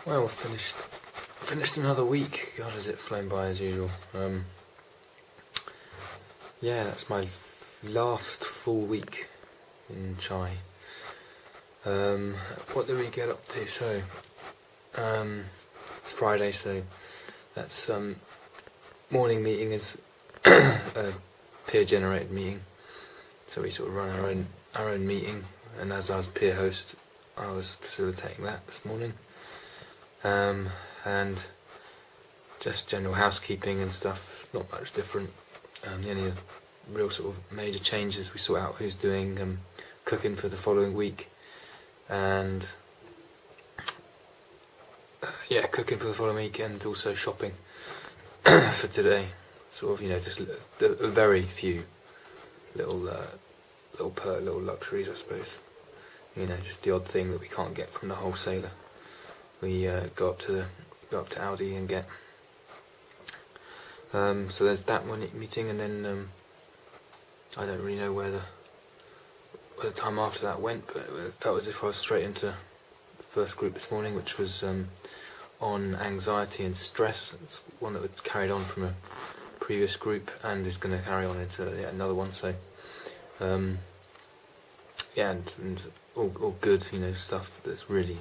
Well, finished another week. God, has it flown by as usual. Yeah, that's my last full week in Chai. What did we get up to? So, it's Friday, so that's morning meeting is a peer-generated meeting. So we sort of run our own meeting, and as I was peer host, I was facilitating that this morning. And just general housekeeping and stuff, not much different. The only real sort of major changes, we sort out who's doing cooking for the following week, and cooking for the following week, and also shopping for today. Sort of, just a very few little luxuries, I suppose. Just the odd thing that we can't get from the wholesaler. We go up to Aldi and get. So there's that one meeting, and then I don't really know where the time after that went, but it felt as if I was straight into the first group this morning, which was on anxiety and stress. It's one that was carried on from a previous group and is going to carry on into another one. So and all good, stuff that's really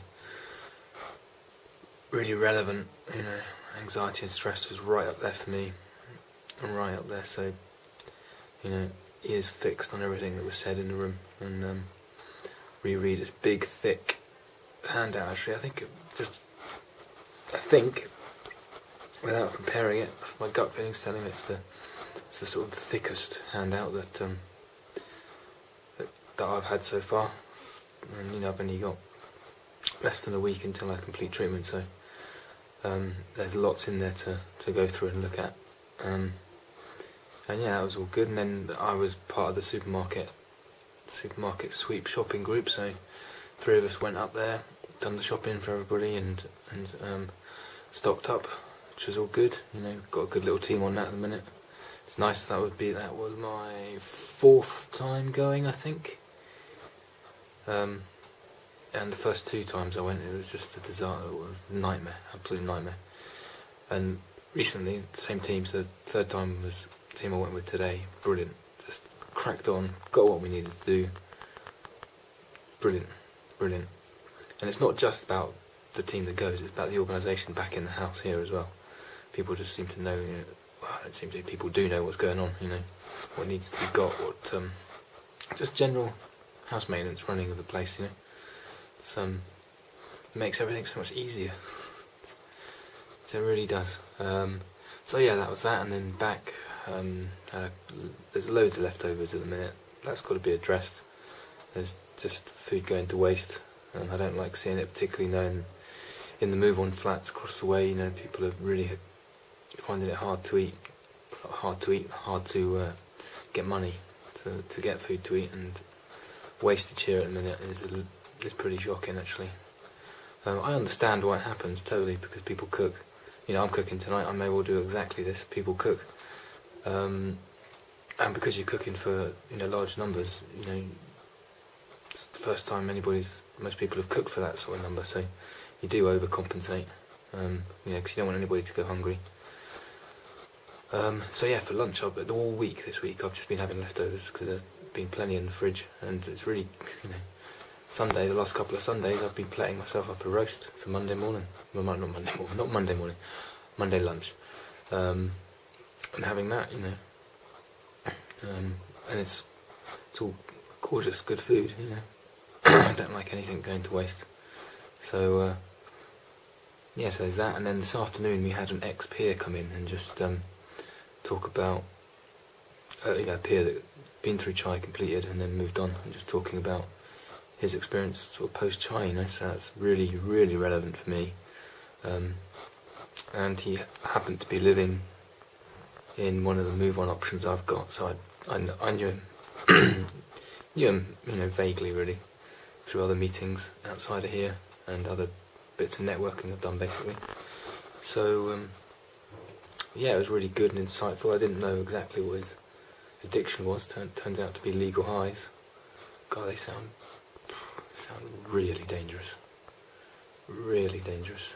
relevant. Anxiety and stress was right up there for me, and right up there. So ears fixed on everything that was said in the room, and reread this big thick handout. Actually, I think without comparing it, my gut feeling's telling me it's the sort of the thickest handout that I've had so far. And I've only got less than a week until I complete treatment, so there's lots in there to go through and look at. And yeah, that was all good. And then I was part of the supermarket sweep shopping group, so 3 of us went up there, done the shopping for everybody, and stocked up, which was all good. Got a good little team on that at the minute. It's nice. That was my 4th time going, I think. And the first 2 times I went, it was just a disaster, nightmare, absolute nightmare. And recently, the same team, so the 3rd time was the team I went with today. Brilliant, just cracked on, got what we needed to do. Brilliant. And it's not just about the team that goes, it's about the organisation back in the house here as well. People just seem to know, people do know what's going on, what needs to be got, what, just general house maintenance, running of the place, It's, it makes everything so much easier. It really does. So yeah, that was that, and then back, there's loads of leftovers at the minute. That's got to be addressed. There's just food going to waste, and I don't like seeing it, particularly knowing in the move on flats across the way, people are really finding it hard to get money to get food to eat, and wastage here at the minute is pretty shocking, actually. I understand why it happens totally, because people cook. I'm cooking tonight. I may well do exactly this. People cook, and because you're cooking for large numbers, it's the first time most people have cooked for that sort of number. So you do overcompensate, because you don't want anybody to go hungry. So yeah, for lunch, all week this week, I've just been having leftovers because there's been plenty in the fridge, and it's really, Sunday, the last couple of Sundays, I've been plating myself up a roast for Monday morning. Well, not Monday morning, Monday lunch, and having that, and it's all gorgeous, good food, I don't like anything going to waste. So so there's that, and then this afternoon we had an ex-peer come in and just talk about a peer that been through Chai, completed, and then moved on, and just talking about his experience sort of post Chai, so that's really relevant for me. And he happened to be living in one of the move on options I've got, so I knew him vaguely, really, through other meetings outside of here and other bits of networking I've done, basically. So it was really good and insightful. I didn't know exactly what his addiction was. Turns out to be legal highs. God, they sound really dangerous. Really dangerous.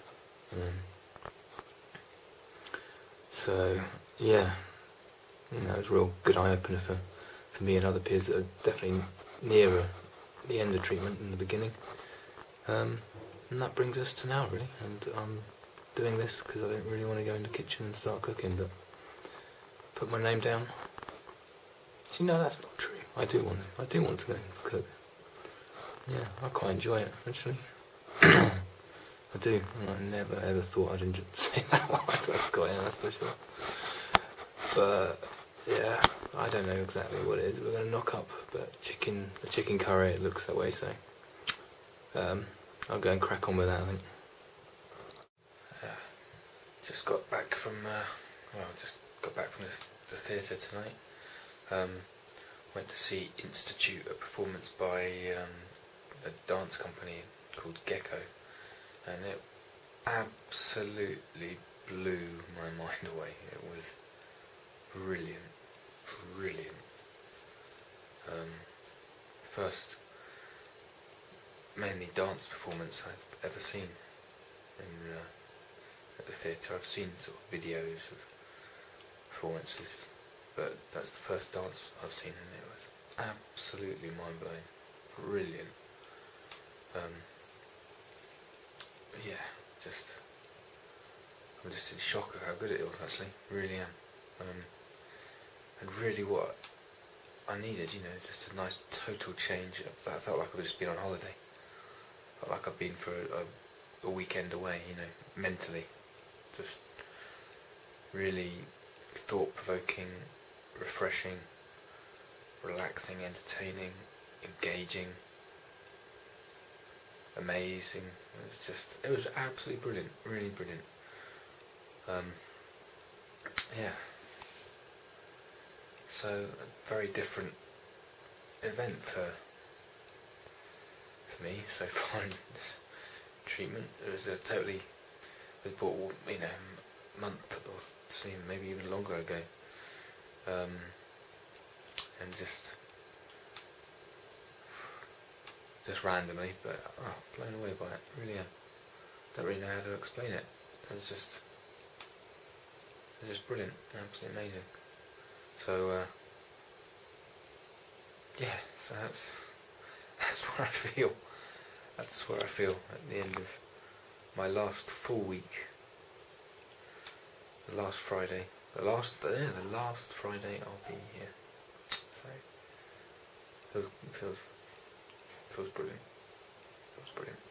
So yeah, it was a real good eye opener for me and other peers that are definitely nearer the end of treatment than the beginning. And that brings us to now, really. And I'm doing this because I don't really want to go in the kitchen and start cooking, but put my name down. So that's not true. I do want to go and cook. Yeah, I quite enjoy it, actually. I do. I never ever thought I'd enjoy saying that when I first got in, that's for sure. But yeah, I don't know exactly what it is we're going to knock up, but the chicken curry, it looks that way, so I'll go and crack on with that, I think. Just got back from the theatre tonight. Went to see Institute, a performance by a dance company called Gecko, and it absolutely blew my mind away. It was brilliant. First mainly dance performance I've ever seen at the theatre. I've seen sort of videos of performances, but that's the first dance I've seen, and it was absolutely mind-blowing. Brilliant. I'm just in shock of how good it was, actually. Really am. And really what I needed, just a nice total change. I felt like I've just been on holiday. Felt like I've been for a weekend away, mentally. Just really thought-provoking, refreshing, relaxing, entertaining, engaging, amazing. It was absolutely brilliant, really brilliant. Yeah. So a very different event for me so far in this treatment. It was bought a month or maybe even longer ago, and just randomly, but blown away by it. Really am. Don't really know how to explain it. It was just brilliant, absolutely amazing. So so that's where I feel. That's where I feel at the end of my last full week. The last Friday. The last Friday I'll be here. So feels brilliant. Feels brilliant.